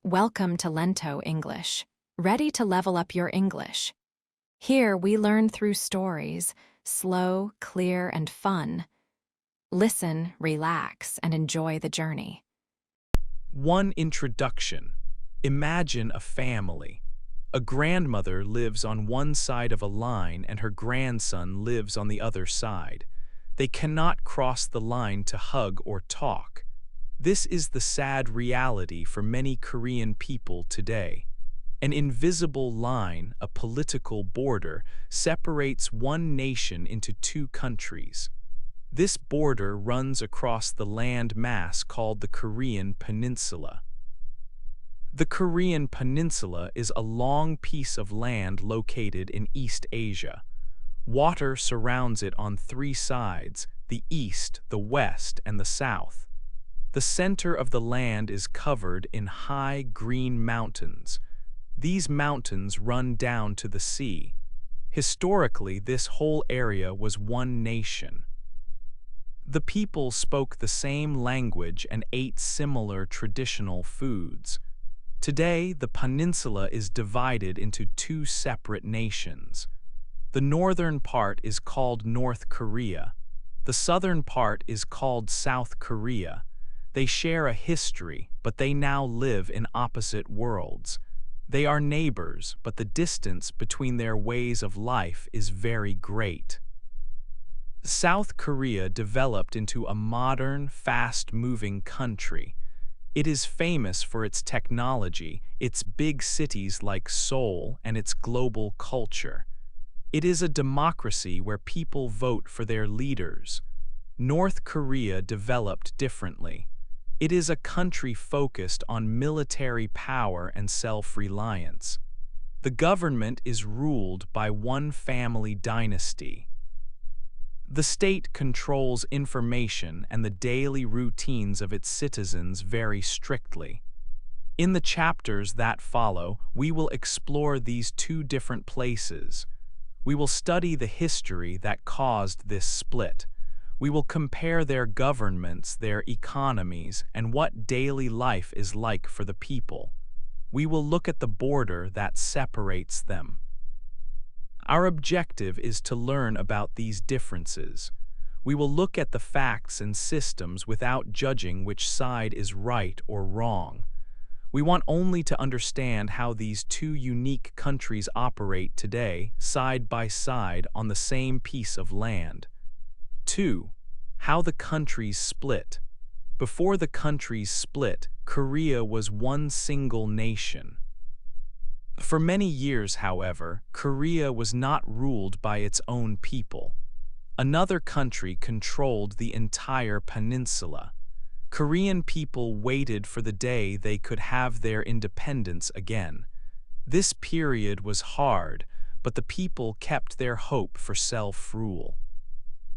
Welcome to Lento English. Ready to level up your English? Here we learn through stories, slow, clear, and fun. Listen, relax, and enjoy the journey. One introduction. Imagine a family. A grandmother lives on one side of a line and her grandson lives on the other side. They cannot cross the line to hug or talk. This is the sad reality for many Korean people today. An invisible line, a political border, separates one nation into two countries. This border runs across the land mass called the Korean Peninsula. The Korean Peninsula is a long piece of land located in East Asia. Water surrounds it on three sides: the east, the west, and the south. The center of the land is covered in high green mountains. These mountains run down to the sea. Historically, this whole area was one nation. The people spoke the same language and ate similar traditional foods. Today, the peninsula is divided into two separate nations. The northern part is called North Korea. The southern part is called South Korea. They share a history, but they now live in opposite worlds. They are neighbors, but the distance between their ways of life is very great. South Korea developed into a modern, fast-moving country. It is famous for its technology, its big cities like Seoul, and its global culture. It is a democracy where people vote for their leaders. North Korea developed differently. It is a country focused on military power and self-reliance. The government is ruled by one family dynasty. The state controls information and the daily routines of its citizens very strictly. In the chapters that follow, we will explore these two different places. We will study the history that caused this split. We will compare their governments, their economies, and what daily life is like for the people. We will look at the border that separates them. Our objective is to learn about these differences. We will look at the facts and systems without judging which side is right or wrong. We want only to understand how these two unique countries operate today, side by side on the same piece of land. 2. How the countries split. Before the countries split, Korea was one single nation. For many years, however, Korea was not ruled by its own people. Another country controlled the entire peninsula. Korean people waited for the day they could have their independence again. This period was hard, but the people kept their hope for self-rule.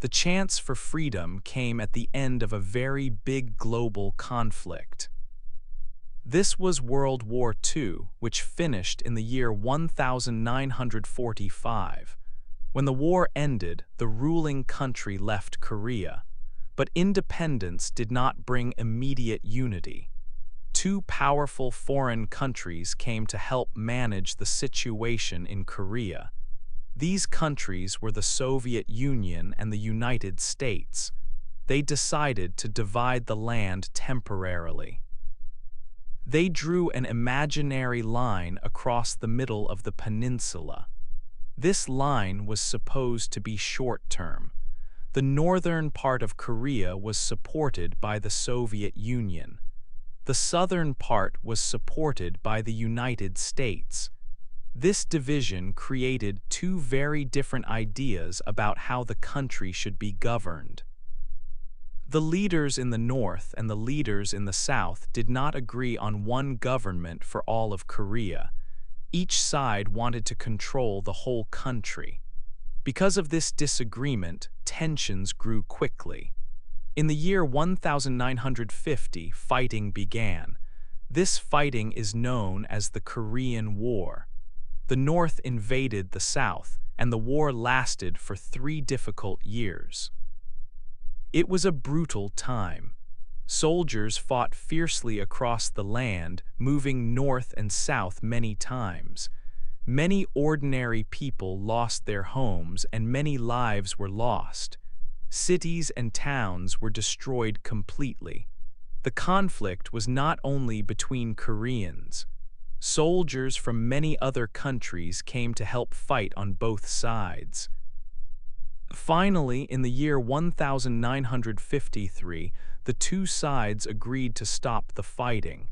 The chance for freedom came at the end of a very big global conflict. This was World War II, which finished in the year 1945. When the war ended, the ruling country left Korea. But independence did not bring immediate unity. Two powerful foreign countries came to help manage the situation in Korea. These countries were the Soviet Union and the United States. They decided to divide the land temporarily. They drew an imaginary line across the middle of the peninsula. This line was supposed to be short-term. The northern part of Korea was supported by the Soviet Union. The southern part was supported by the United States. This division created two very different ideas about how the country should be governed. The leaders in the north and the leaders in the south did not agree on one government for all of Korea. Each side wanted to control the whole country. Because of this disagreement, tensions grew quickly. In the year 1950, fighting began. This fighting is known as the Korean War. The North invaded the South, and the war lasted for 3 difficult years. It was a brutal time. Soldiers fought fiercely across the land, moving north and south many times. Many ordinary people lost their homes and many lives were lost. Cities and towns were destroyed completely. The conflict was not only between Koreans. Soldiers from many other countries came to help fight on both sides. Finally, in the year 1953, the two sides agreed to stop the fighting.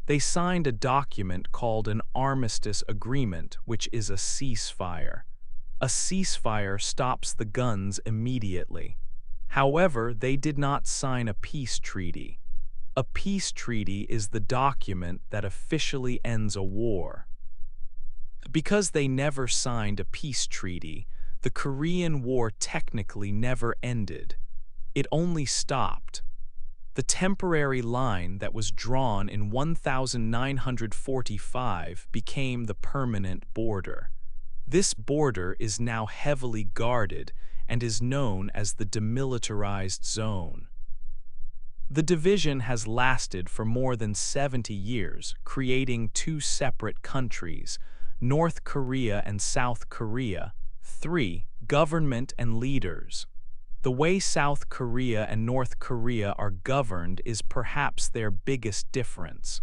They signed a document called an armistice agreement, which is a ceasefire. A ceasefire stops the guns immediately. However, they did not sign a peace treaty. A peace treaty is the document that officially ends a war. Because they never signed a peace treaty, the Korean War technically never ended. It only stopped. The temporary line that was drawn in 1945 became the permanent border. This border is now heavily guarded and is known as the demilitarized zone. The division has lasted for more than 70 years, creating two separate countries, North Korea and South Korea. 3. Government and leaders. The way South Korea and North Korea are governed is perhaps their biggest difference.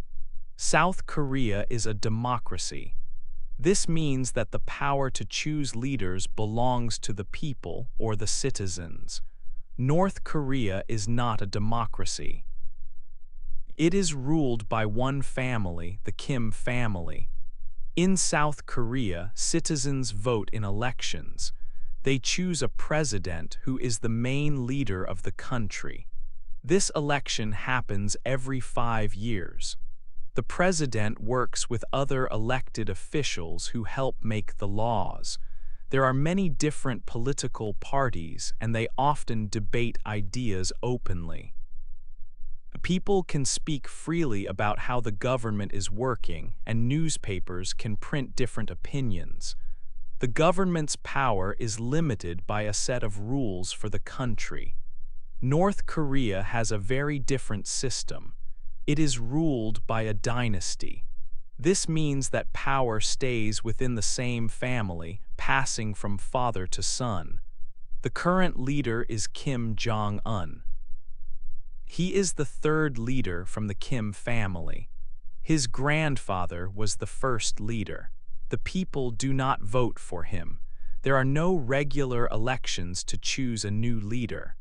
South Korea is a democracy. This means that the power to choose leaders belongs to the people or the citizens. North Korea is not a democracy. It is ruled by one family, the Kim family. In South Korea, citizens vote in elections. They choose a president who is the main leader of the country. This election happens every 5 years. The president works with other elected officials who help make the laws. There are many different political parties, and they often debate ideas openly. People can speak freely about how the government is working, and newspapers can print different opinions. The government's power is limited by a set of rules for the country. North Korea has a very different system. It is ruled by a dynasty. This means that power stays within the same family, passing from father to son. The current leader is Kim Jong-un. He is the third leader from the Kim family. His grandfather was the first leader. The people do not vote for him. There are no regular elections to choose a new leader.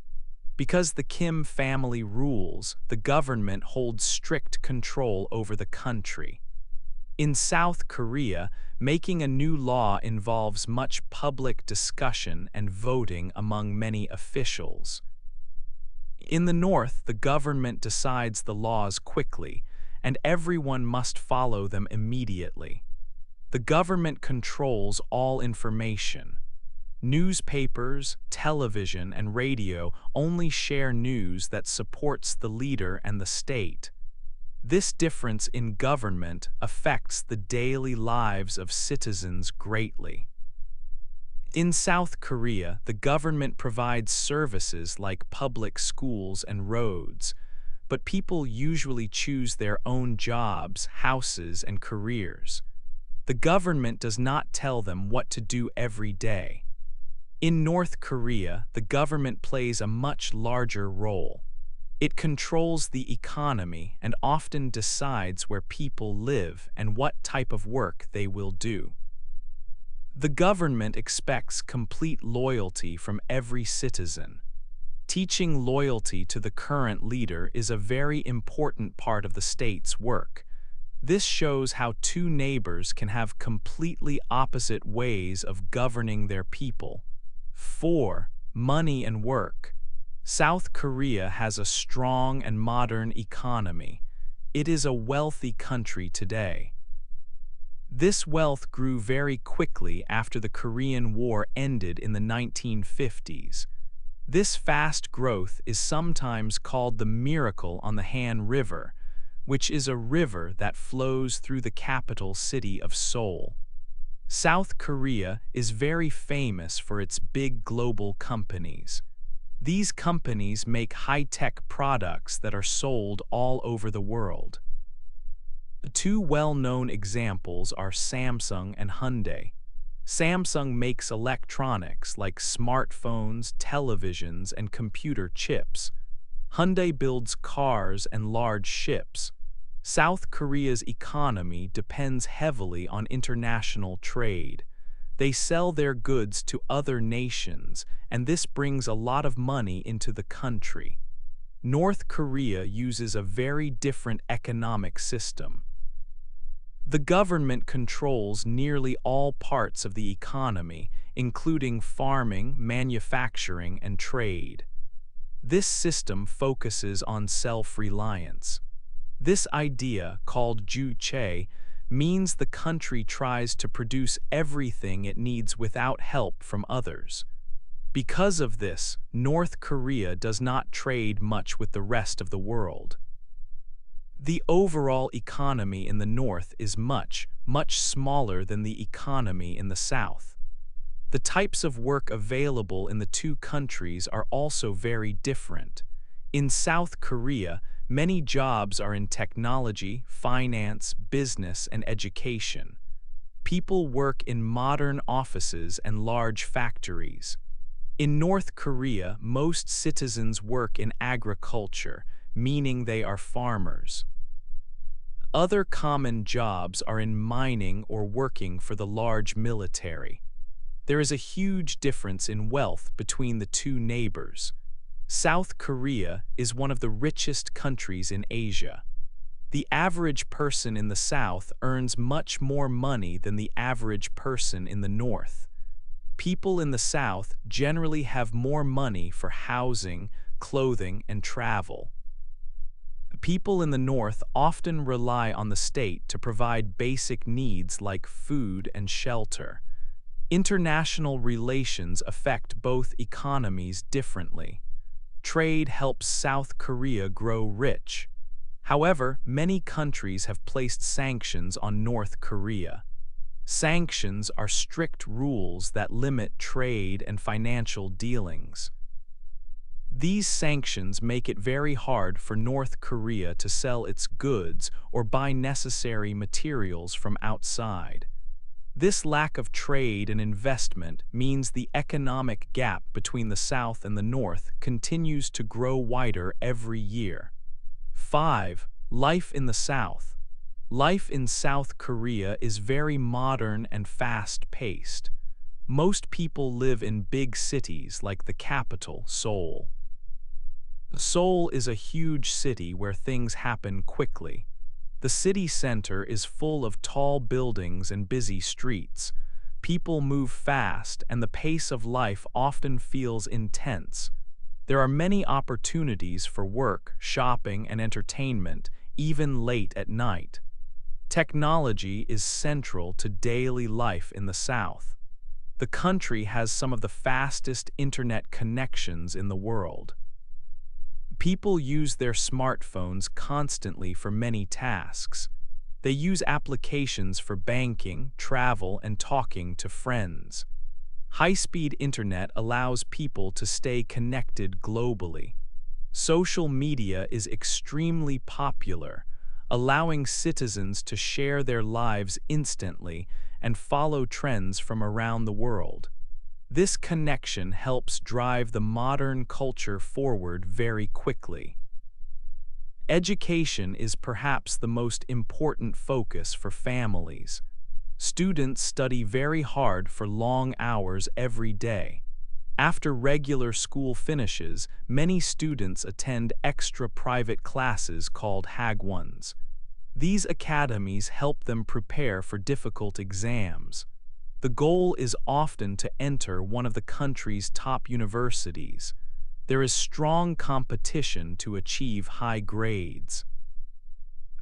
Because the Kim family rules, the government holds strict control over the country. In South Korea, making a new law involves much public discussion and voting among many officials. In the North, the government decides the laws quickly, and everyone must follow them immediately. The government controls all information. Newspapers, television, and radio only share news that supports the leader and the state. This difference in government affects the daily lives of citizens greatly. In South Korea, the government provides services like public schools and roads, but people usually choose their own jobs, houses, and careers. The government does not tell them what to do every day. In North Korea, the government plays a much larger role. It controls the economy and often decides where people live and what type of work they will do. The government expects complete loyalty from every citizen. Teaching loyalty to the current leader is a very important part of the state's work. This shows how two neighbors can have completely opposite ways of governing their people. 4. Money and work. South Korea has a strong and modern economy. It is a wealthy country today. This wealth grew very quickly after the Korean War ended in the 1950s. This fast growth is sometimes called the Miracle on the Han River, which is a river that flows through the capital city of Seoul. South Korea is very famous for its big global companies. These companies make high-tech products that are sold all over the world. The two well-known examples are Samsung and Hyundai. Samsung makes electronics like smartphones, televisions, and computer chips. Hyundai builds cars and large ships. South Korea's economy depends heavily on international trade. They sell their goods to other nations, and this brings a lot of money into the country. North Korea uses a very different economic system. The government controls nearly all parts of the economy, including farming, manufacturing, and trade. This system focuses on self-reliance. This idea, called juche, means the country tries to produce everything it needs without help from others. Because of this, North Korea does not trade much with the rest of the world. The overall economy in the North is much smaller than the economy in the South. The types of work available in the two countries are also very different. In South Korea, many jobs are in technology, finance, business, and education. People work in modern offices and large factories. In North Korea, most citizens work in agriculture, meaning they are farmers. Other common jobs are in mining or working for the large military. There is a huge difference in wealth between the two neighbors. South Korea is one of the richest countries in Asia. The average person in the South earns much more money than the average person in the North. People in the South generally have more money for housing, clothing, and travel. People in the North often rely on the state to provide basic needs like food and shelter. International relations affect both economies differently. Trade helps South Korea grow rich. However, many countries have placed sanctions on North Korea. Sanctions are strict rules that limit trade and financial dealings. These sanctions make it very hard for North Korea to sell its goods or buy necessary materials from outside. This lack of trade and investment means the economic gap between the South and the North continues to grow wider every year. 5. Life in the South. Life in South Korea is very modern and fast-paced. Most people live in big cities like the capital, Seoul. Seoul is a huge city where things happen quickly. The city center is full of tall buildings and busy streets. People move fast, and the pace of life often feels intense. There are many opportunities for work, shopping, and entertainment, even late at night. Technology is central to daily life in the South. The country has some of the fastest internet connections in the world. People use their smartphones constantly for many tasks. They use applications for banking, travel, and talking to friends. High-speed internet allows people to stay connected globally. Social media is extremely popular, allowing citizens to share their lives instantly and follow trends from around the world. This connection helps drive the modern culture forward very quickly. Education is perhaps the most important focus for families. Students study very hard for long hours every day. After regular school finishes, many students attend extra private classes called hagwons. These academies help them prepare for difficult exams. The goal is often to enter one of the country's top universities. There is strong competition to achieve high grades.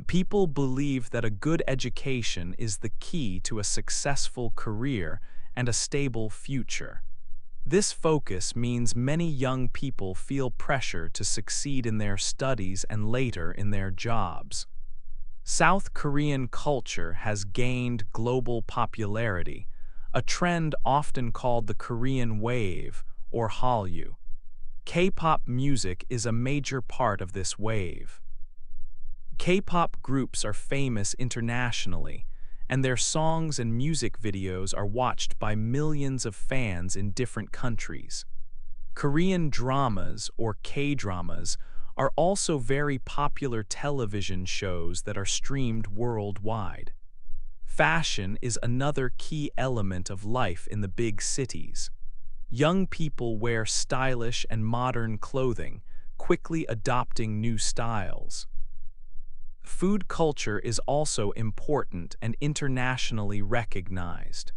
People believe that a good education is the key to a successful career and a stable future. This focus means many young people feel pressure to succeed in their studies and later in their jobs. South Korean culture has gained global popularity, a trend often called the Korean Wave or Hallyu. K-pop music is a major part of this wave. K-pop groups are famous internationally, and their songs and music videos are watched by millions of fans in different countries. Korean dramas, or K-dramas, are also very popular television shows that are streamed worldwide. Fashion is another key element of life in the big cities. Young people wear stylish and modern clothing, quickly adopting new styles. Food culture is also important and internationally recognized.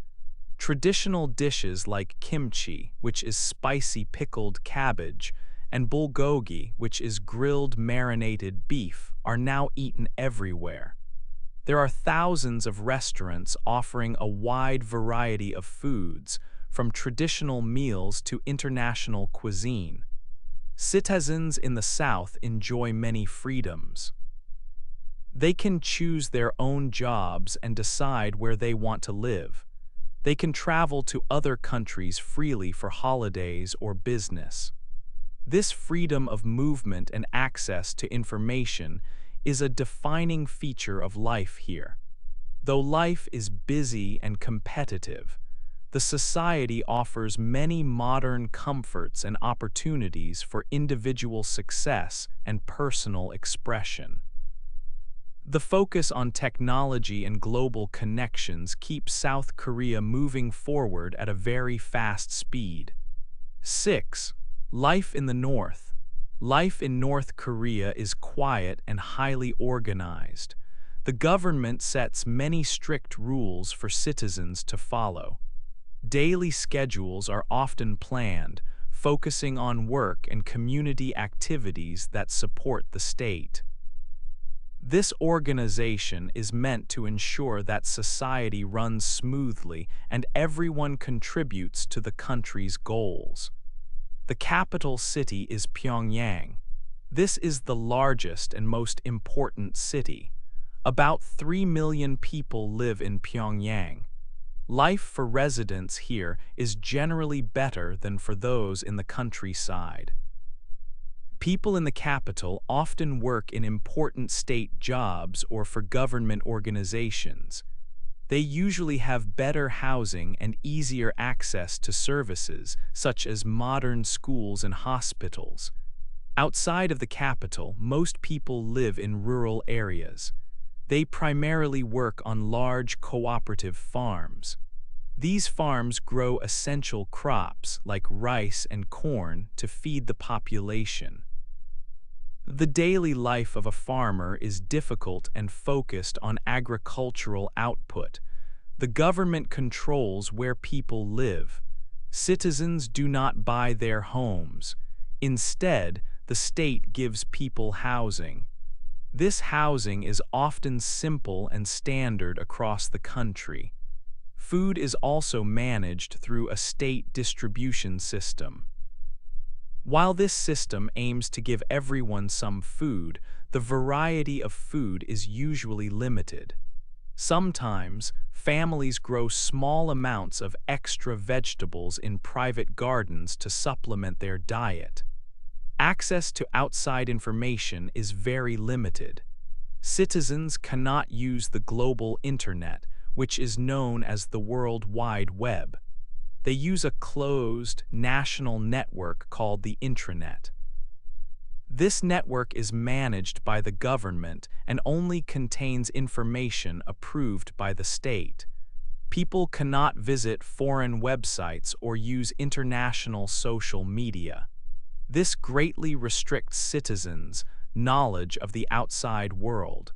Traditional dishes like kimchi, which is spicy pickled cabbage, and bulgogi, which is grilled marinated beef, are now eaten everywhere. There are thousands of restaurants offering a wide variety of foods, from traditional meals to international cuisine. Citizens in the South enjoy many freedoms. They can choose their own jobs and decide where they want to live. They can travel to other countries freely for holidays or business. This freedom of movement and access to information is a defining feature of life here. Though life is busy and competitive, the society offers many modern comforts and opportunities for individual success and personal expression. The focus on technology and global connections keeps South Korea moving forward at a very fast speed. 6. Life in the North. Life in North Korea is quiet and highly organized. The government sets many strict rules for citizens to follow. Daily schedules are often planned, focusing on work and community activities that support the state. This organization is meant to ensure that society runs smoothly and everyone contributes to the country's goals. The capital city is Pyongyang. This is the largest and most important city. About 3 million people live in Pyongyang. Life for residents here is generally better than for those in the countryside. People in the capital often work in important state jobs or for government organizations. They usually have better housing and easier access to services, such as modern schools and hospitals. Outside of the capital, most people live in rural areas. They primarily work on large cooperative farms. These farms grow essential crops like rice and corn to feed the population. The daily life of a farmer is difficult and focused on agricultural output. The government controls where people live. Citizens do not buy their homes. Instead, the state gives people housing. This housing is often simple and standard across the country. Food is also managed through a state distribution system. While this system aims to give everyone some food, the variety of food is usually limited. Sometimes, families grow small amounts of extra vegetables in private gardens to supplement their diet. Access to outside information is very limited. Citizens cannot use the global internet, which is known as the World Wide Web. They use a closed, national network called the intranet. This network is managed by the government and only contains information approved by the state. People cannot visit foreign websites or use international social media. This greatly restricts citizens' knowledge of the outside world.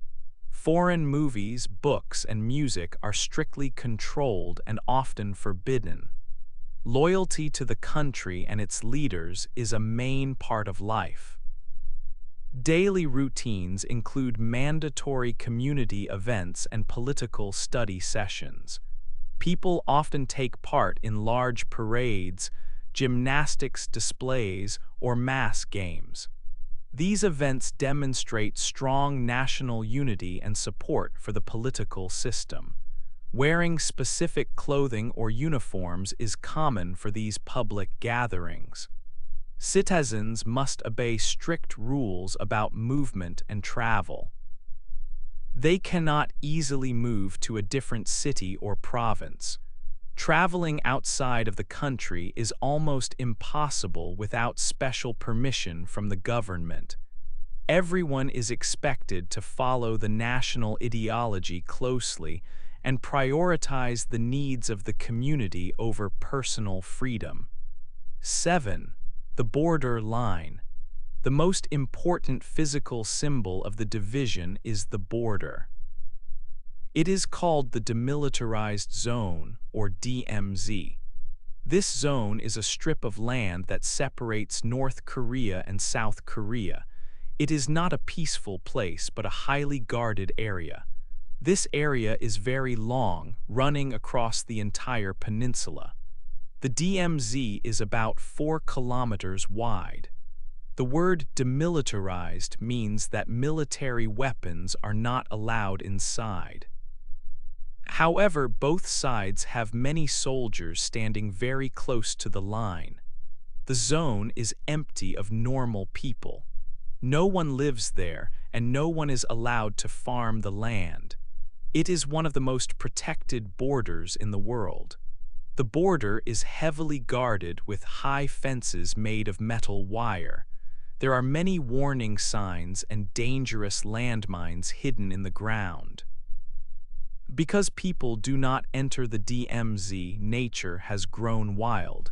Foreign movies, books, and music are strictly controlled and often forbidden. Loyalty to the country and its leaders is a main part of life. Daily routines include mandatory community events and political study sessions. People often take part in large parades, gymnastics displays, or mass games. These events demonstrate strong national unity and support for the political system. Wearing specific clothing or uniforms is common for these public gatherings. Citizens must obey strict rules about movement and travel. They cannot easily move to a different city or province. Traveling outside of the country is almost impossible without special permission from the government. Everyone is expected to follow the national ideology closely and prioritize the needs of the community over personal freedom. 7. The border line. The most important physical symbol of the division is the border. It is called the Demilitarized Zone, or DMZ. This zone is a strip of land that separates North Korea and South Korea. It is not a peaceful place but a highly guarded area. This area is very long, running across the entire peninsula. The DMZ is about 4 kilometers wide. The word demilitarized means that military weapons are not allowed inside. However, both sides have many soldiers standing very close to the line. The zone is empty of normal people. No one lives there, and no one is allowed to farm the land. It is one of the most protected borders in the world. The border is heavily guarded with high fences made of metal wire. There are many warning signs and dangerous landmines hidden in the ground. Because people do not enter the DMZ, nature has grown wild.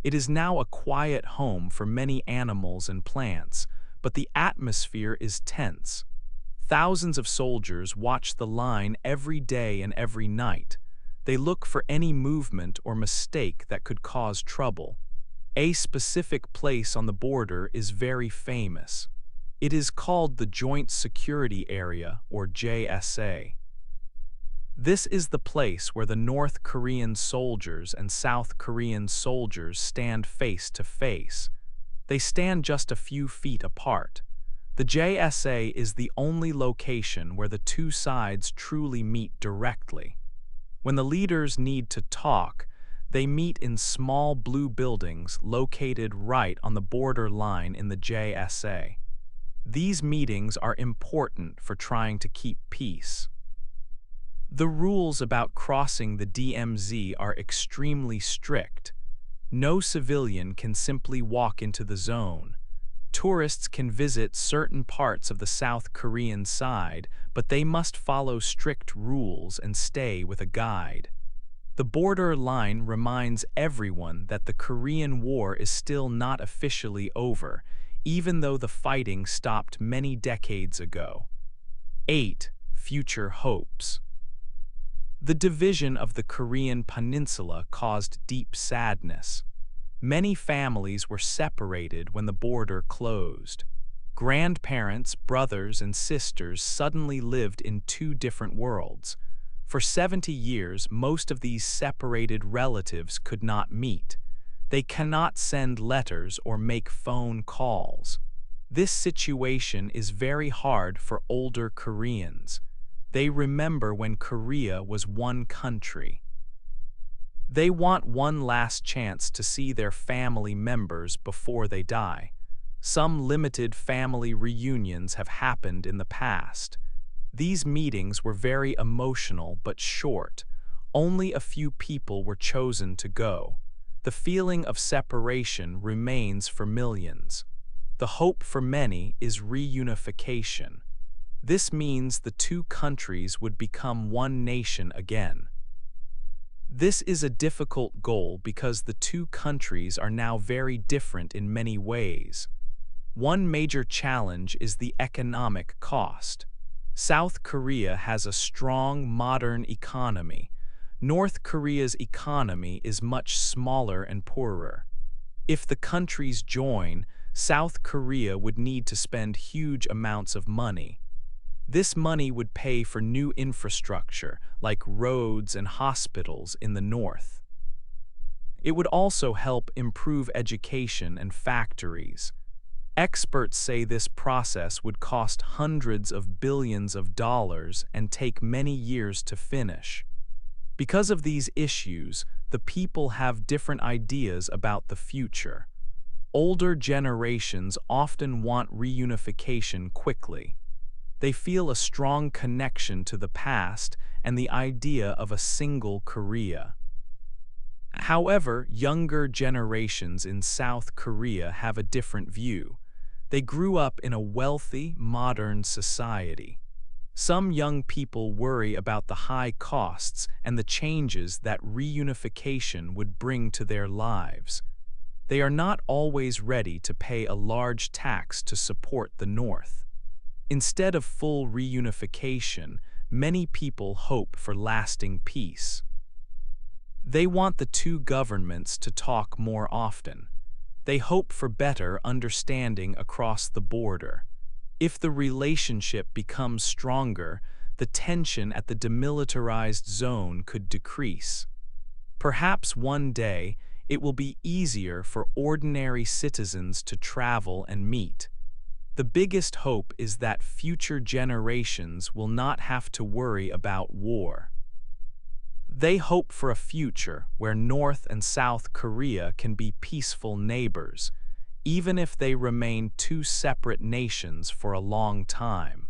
It is now a quiet home for many animals and plants, but the atmosphere is tense. Thousands of soldiers watch the line every day and every night. They look for any movement or mistake that could cause trouble. A specific place on the border is very famous. It is called the Joint Security Area, or JSA. This is the place where the North Korean soldiers and South Korean soldiers stand face to face. They stand just a few feet apart. The JSA is the only location where the two sides truly meet directly. When the leaders need to talk, they meet in small blue buildings located right on the border line in the JSA. These meetings are important for trying to keep peace. The rules about crossing the DMZ are extremely strict. No civilian can simply walk into the zone. Tourists can visit certain parts of the South Korean side, but they must follow strict rules and stay with a guide. The border line reminds everyone that the Korean War is still not officially over, even though the fighting stopped many decades ago. 8. Future hopes. The division of the Korean peninsula caused deep sadness. Many families were separated when the border closed. Grandparents, brothers, and sisters suddenly lived in 2 different worlds. For 70 years, most of these separated relatives could not meet. They cannot send letters or make phone calls. This situation is very hard for older Koreans. They remember when Korea was one country. They want one last chance to see their family members before they die. Some limited family reunions have happened in the past. These meetings were very emotional but short. Only a few people were chosen to go. The feeling of separation remains for millions. The hope for many is reunification. This means the 2 countries would become one nation again. This is a difficult goal because the 2 countries are now very different in many ways. One major challenge is the economic cost. South Korea has a strong, modern economy. North Korea's economy is much smaller and poorer. If the countries join, South Korea would need to spend huge amounts of money. This money would pay for new infrastructure, like roads and hospitals in the north. It would also help improve education and factories. Experts say this process would cost hundreds of billions of dollars and take many years to finish. Because of these issues, the people have different ideas about the future. Older generations often want reunification quickly. They feel a strong connection to the past and the idea of a single Korea. However, younger generations in South Korea have a different view. They grew up in a wealthy, modern society. Some young people worry about the high costs and the changes that reunification would bring to their lives. They are not always ready to pay a large tax to support the North. Instead of full reunification, many people hope for lasting peace. They want the two governments to talk more often. They hope for better understanding across the border. If the relationship becomes stronger, the tension at the demilitarized zone could decrease. Perhaps one day, it will be easier for ordinary citizens to travel and meet. The biggest hope is that future generations will not have to worry about war. They hope for a future where North and South Korea can be peaceful neighbors, even if they remain two separate nations for a long time.